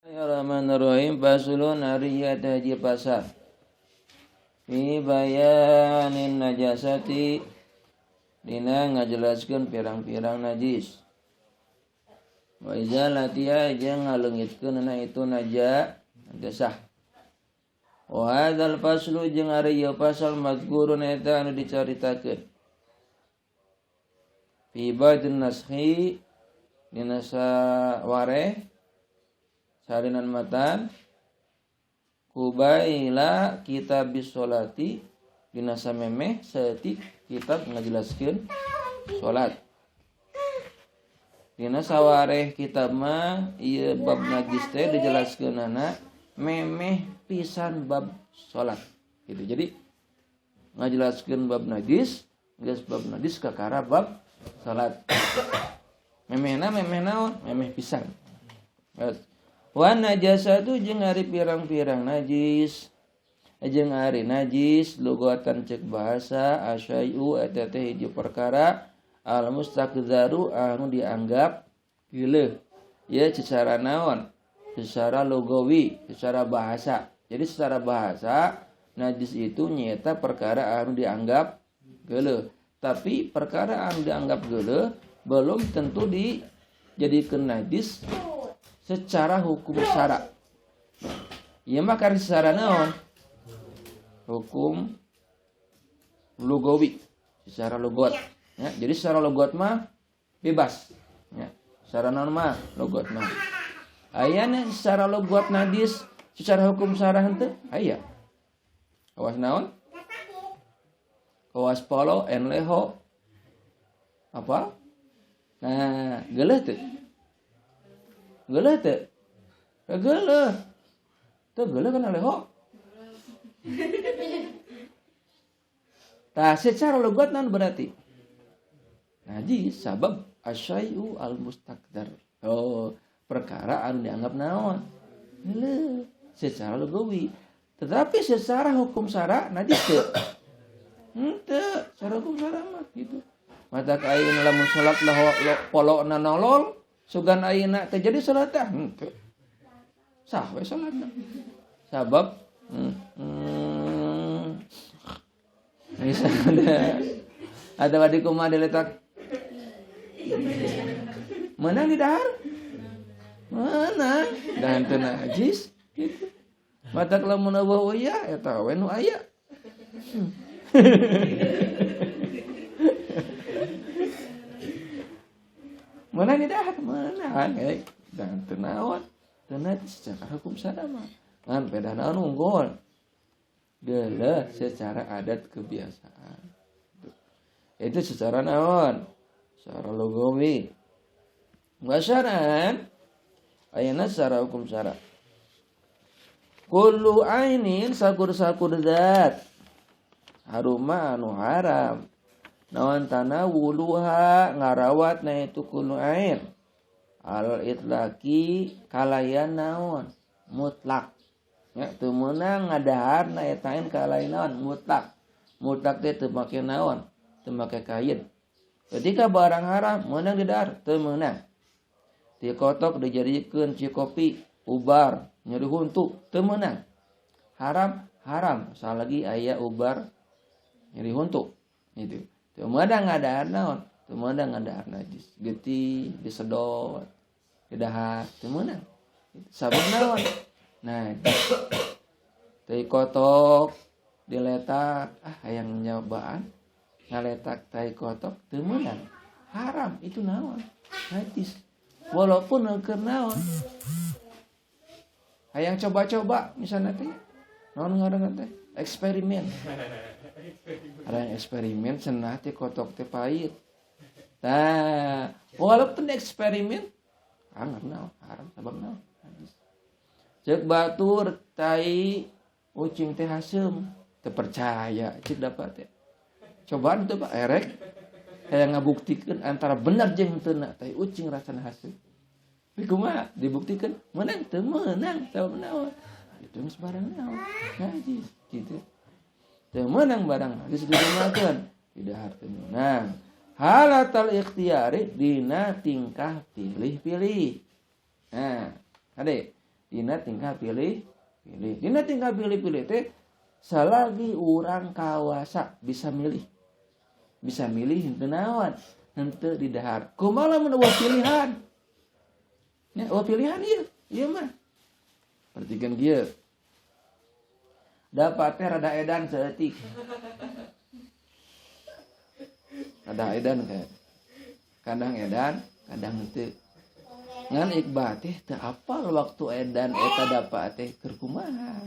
Bismillahirrahmanirrahim. Faslun ariyat haji pasar. Fi bayanin najasati dina ngajelaskeun pirang-pirang najis. Wa izalatiha jeung ngaleungitkeun na itu najasah. Wa hadzal faslu jeung ari ieu pasal mazkurun eta anu dicaritakeun. Fi badin nashi dina sawareh salinan matan kubaila kitab bisolati dina samemeh saeutik kitab ngajelaskeun salat. Dina sawareh kitab mah ieu bab najis teh dijelaskeunana memeh pisan bab salat. Gitu. Jadi ngajelaskeun bab najis, geus bab najis kakara bab salat. Memehna naon? Memeh pisan. Wa najasatu jeung ari pirang-pirang najis. Jeung ari najis lugatan cek bahasa asyai'u eta teh hiji perkara al mustakdzaru anu dianggap geuleuh. Ya secara naon? Secara logawi, secara bahasa. Jadi secara bahasa najis itu nyata perkara anu dianggap geuleuh. Tapi perkara anu dianggap geuleuh belum tentu dijadikeun najis secara hukum syara. Ieu mah karena secara naon? Hukum lugawi, secara logat. Ya, jadi secara logat mah bebas. Ya, secara naon mah logat mah. Ayana secara logat najis, secara hukum syara henteu? Aya. Kawas naon? Kawas polo en leho. Apa? Nah, geuleuh teu? Geuleuh teu? Geuleuh. Teu geuleuh kana leho. Tah secara logat naon berarti? Najis sabab asyai'u al-mustakdar. Oh, perkara anu dianggap naon? Geuleuh secara logawi. Tetapi secara hukum syara najis teu? Henteu, secara hukum syara mah gitu. Mata ayeuna lamun salat polona nolol sugan ayeuna teh jadi salat teh henteu. Sah we salatna. Sabab misalnya ada wadi kumaha diletak menang di dahar mana dan teu najis gitu. Mata lamun eueuh ya eta we nu aya. Menang di dahar menang dan teu naon teu najis secara hukum syara mah ngan beda naon unggul geuleuh secara adat kebiasaan. Itu secara naon? Secara logawi. Wasaran ayeuna secara hukum syara. Kullu ainin sakur-sakur zat haruma anu haram. Naon tanawuluha ngarawat na itu kullu ain. Al itlaqi kalayan naon? Mutlak. Ya teu meunang ngadaharna eta ain kalayan naon? Mutlak. Mutlak teh teu make naon? Teu make kaid. Ketika barang haram meunang didahar teu meunang. Ti kotok dijadikeun cikopi, ubar, nyeri huntu teu meunang. Haram salagi aya ubar nyeri huntu. Itu. Teu meunang ngadahar naon? Teu meunang ngadahar najis. Getih, disedot, didahar teu meunang. Sabab naon? Najis. Teu kotok diletak hayang nyobaan ngaletak tai kotok teu meunang. Haram itu naon? Najis. Walaupun keur naon? Hayang coba-coba misalnya teh. Naon ngaranna teh? Eksperimen. Ada yang eksperimen cenah teh kotok teh pahit. Tah, walaupun eksperimen anggar naon? Haram sabab naon? Najis. Ceuk batur tai ucing teh haseum, teu percaya ceuk dapat teh. Cobaan teu Pak erek hayang ngabuktikeun antara bener jeung henteu tai ucing rasana haseum. Tapi kumaha dibuktikeun? Meunang teu meunang sabab naon? Itu sembarang naon? Najis gitu. Teu meunang barang najis dirumakeun, didahar teu meunang. Halatal ikhtiyari dina tingkah pilih-pilih. Nah, ade dina tingkah pilih. Dina tingkah pilih teh salagi urang kawasa bisa milih henteu naon henteu di dahar kumaha mun eueuh pilihan nya pilihan ieu mah pertikeun kieu dapat teh rada edan saeutik rada edan kayak kadang edan kadang henteu ngan Iqbal teh teu apal waktu edan eta dapat teh keur kumaha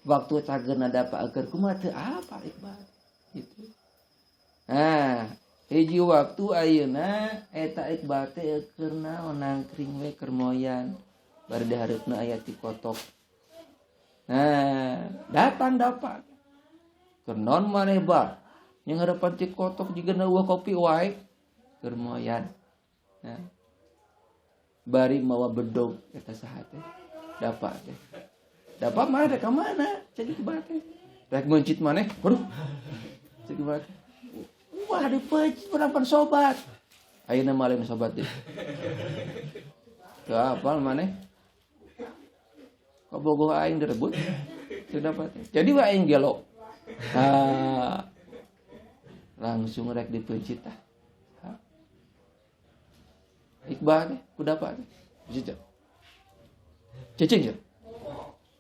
waktu cageuna dapat keur kumaha teu apal Iqbal gitu. Nah hiji waktu ayeuna eta Iqbal teh keur naon nangkring we keur moyan bari dihareupeuna aya ti kotok. Nah datang dapat keur naon maneh Bar yang harapan ti kotok jigeuna eueuh kopi wae keur moyan. Nah bari mawa bedog eta saha teh dapat mana ka mana cek Iqbal teh rek ngoncit maneh waduh cek Iqbal wah dipeucit penampan sobat ayeuna mah lain sobat teh teu apal maneh kabogoh aing direbut teu dapat jadi we aing gelo langsung rek dipeucit tah Iqbal teh ku dapat teh cicing ya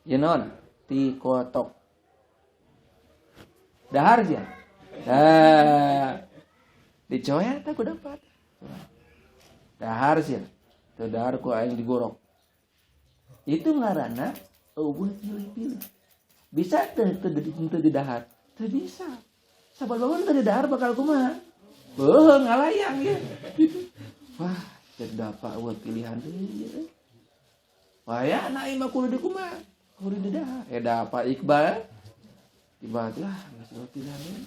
ya naon ti kotok dahar sia dicoya teh ku dapat dahar sia teu dahar ku aing digorok itu ngaranna eueuh pilih-pilih bisa teu di dahar teu bisa sabab teu di dahar bakal kumaha beuh ngalayang ya gitu wah terdapat pilihan deui wah ya anak imah kudu di kumaha kudu di dahar dapat Iqbal tiba-tiba geus pilihan deui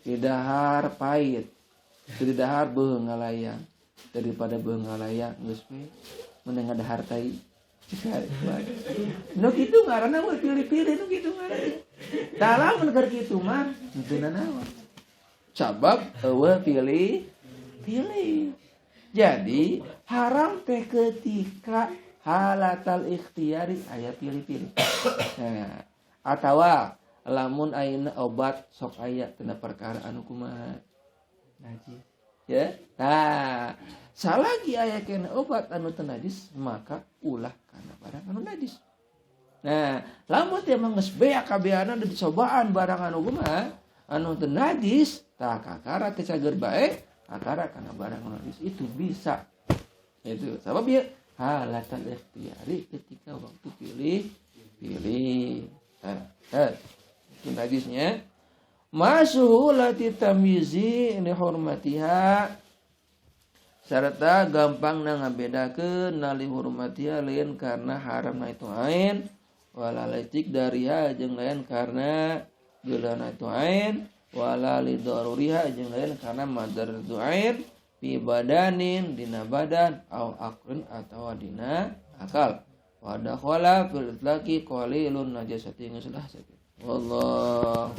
di dahar pahit di dahar beuh ngalayang daripada beuh ngalayang geus we mending ngadahar tai nu kitu ngaranna we pilih-pilih nu kitu ngaranna tah lamun keur kitu mah henteu naon sabab eueuh pilih jadi haram teh ketika halatal ikhtiari aya pilih-pilih nah atawa lamun ayeuna obat sok aya tina perkara anu kumaha najis ya nah salagi aya kena obat anu teu najis maka ulah kana barang anu najis nah lamun teh mah geus beak kabehana dicobaan barang anu kumaha anu teu najis tah kakara teh cager bae akara kana barang najis itu bisa itu sabab ya halatal ikhtiyari ketika waktu pilih itu najisnya masuhulati tamyizi li hurmatiha sarta gampang ngabedakeun nali hurmatiha lain karena haramna itu ain wala latik dariha jeung lain karena geulana itu ain wala lidaruriha jeung lain karena madaratu ain fi badanin dina badan au aqlin atawa dina akal wa dakhala fil itlaqi qalilun najasati geus lah wallah